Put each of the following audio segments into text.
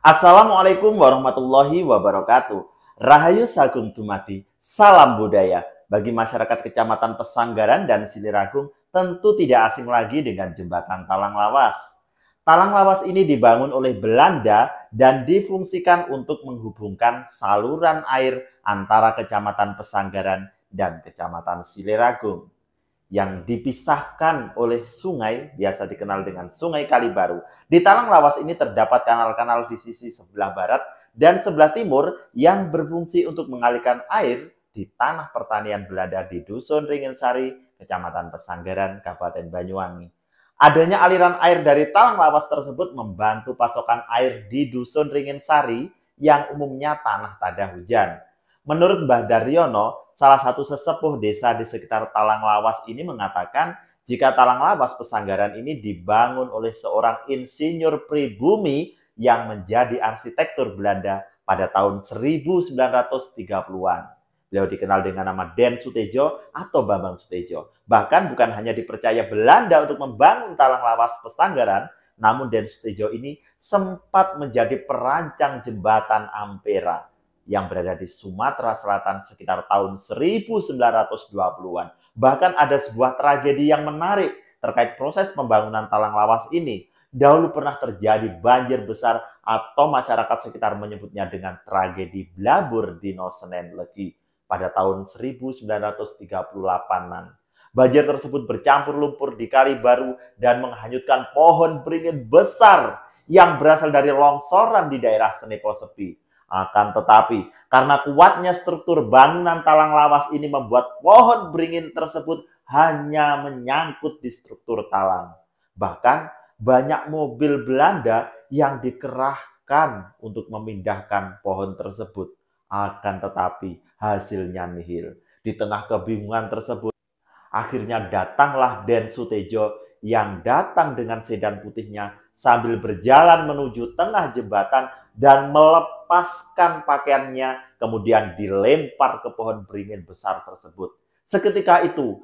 Assalamualaikum warahmatullahi wabarakatuh. Rahayu Sagung Dumadi, salam budaya. Bagi masyarakat Kecamatan Pesanggaran dan Siliragung, tentu tidak asing lagi dengan jembatan Talang Lawas. Talang Lawas ini dibangun oleh Belanda dan difungsikan untuk menghubungkan saluran air antara Kecamatan Pesanggaran dan Kecamatan Siliragung yang dipisahkan oleh sungai, biasa dikenal dengan Sungai Kalibaru. Di Talang Lawas ini terdapat kanal-kanal di sisi sebelah barat dan sebelah timur yang berfungsi untuk mengalirkan air di tanah pertanian Belanda di Dusun Ringin-Sari, Kecamatan Pesanggaran, Kabupaten Banyuwangi. Adanya aliran air dari Talang Lawas tersebut membantu pasokan air di Dusun Ringin-Sari yang umumnya tanah tada hujan. Menurut Mbah Daryono, salah satu sesepuh desa di sekitar Talang Lawas ini mengatakan jika Talang Lawas Pesanggaran ini dibangun oleh seorang insinyur pribumi yang menjadi arsitektur Belanda pada tahun 1930-an. Beliau dikenal dengan nama Den Sutejo atau Bambang Sutejo. Bahkan bukan hanya dipercaya Belanda untuk membangun Talang Lawas Pesanggaran, namun Den Sutejo ini sempat menjadi perancang jembatan Ampera yang berada di Sumatera Selatan sekitar tahun 1920-an. Bahkan ada sebuah tragedi yang menarik terkait proses pembangunan Talang Lawas ini. Dahulu pernah terjadi banjir besar atau masyarakat sekitar menyebutnya dengan tragedi Blabur Dino Senen Legi pada tahun 1938-an. Banjir tersebut bercampur lumpur di Kali Baru dan menghanyutkan pohon beringin besar yang berasal dari longsoran di daerah Senepo Sepi. Akan tetapi, karena kuatnya struktur bangunan Talang Lawas ini membuat pohon beringin tersebut hanya menyangkut di struktur talang. Bahkan, banyak mobil Belanda yang dikerahkan untuk memindahkan pohon tersebut. Akan tetapi, hasilnya nihil. Di tengah kebingungan tersebut, akhirnya datanglah Den Sutejo yang datang dengan sedan putihnya sambil berjalan menuju tengah jembatan dan melepaskan pakaiannya, kemudian dilempar ke pohon beringin besar tersebut. Seketika itu,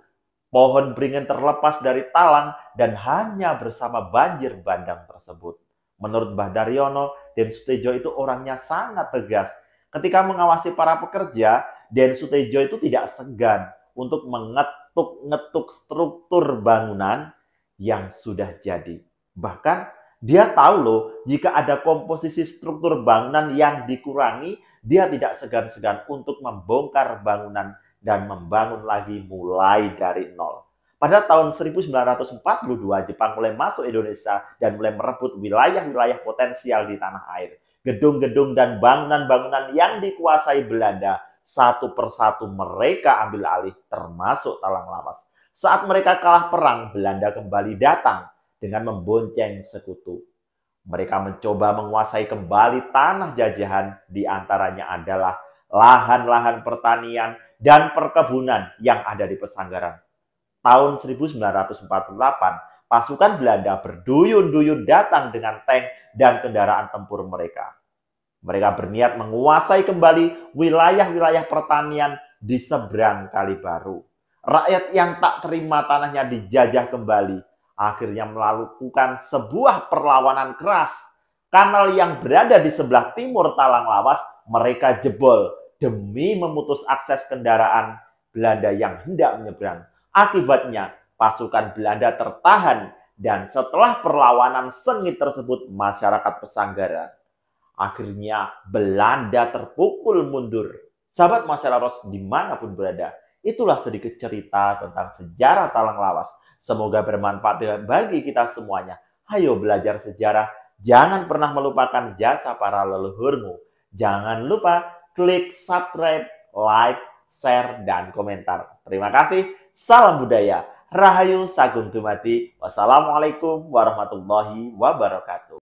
pohon beringin terlepas dari talang dan hanya bersama banjir bandang tersebut. Menurut Mbah Daryono, Den Sutejo itu orangnya sangat tegas. Ketika mengawasi para pekerja, Den Sutejo itu tidak segan untuk mengetuk-ngetuk struktur bangunan yang sudah jadi. Bahkan dia tahu loh, jika ada komposisi struktur bangunan yang dikurangi, dia tidak segan-segan untuk membongkar bangunan dan membangun lagi mulai dari nol. Pada tahun 1942, Jepang mulai masuk Indonesia dan mulai merebut wilayah-wilayah potensial di tanah air. Gedung-gedung dan bangunan-bangunan yang dikuasai Belanda, satu persatu mereka ambil alih, termasuk Talang Lawas. Saat mereka kalah perang, Belanda kembali datang dengan membonceng sekutu. Mereka mencoba menguasai kembali tanah jajahan, di antaranya adalah lahan-lahan pertanian dan perkebunan yang ada di Pesanggaran. Tahun 1948, pasukan Belanda berduyun-duyun datang dengan tank dan kendaraan tempur mereka. Mereka berniat menguasai kembali wilayah-wilayah pertanian di seberang Kali Baru. Rakyat yang tak terima tanahnya dijajah kembali akhirnya melakukan sebuah perlawanan keras. Kanal yang berada di sebelah timur Talang Lawas mereka jebol demi memutus akses kendaraan Belanda yang hendak menyeberang. Akibatnya pasukan Belanda tertahan dan setelah perlawanan sengit tersebut masyarakat Pesanggaran akhirnya Belanda terpukul mundur. Sahabat Masyarakat Ros dimanapun berada, itulah sedikit cerita tentang sejarah Talang Lawas. Semoga bermanfaat bagi kita semuanya. Ayo belajar sejarah. Jangan pernah melupakan jasa para leluhurmu. Jangan lupa klik subscribe, like, share, dan komentar. Terima kasih. Salam budaya. Rahayu Sagung Dumadi. Wassalamualaikum warahmatullahi wabarakatuh.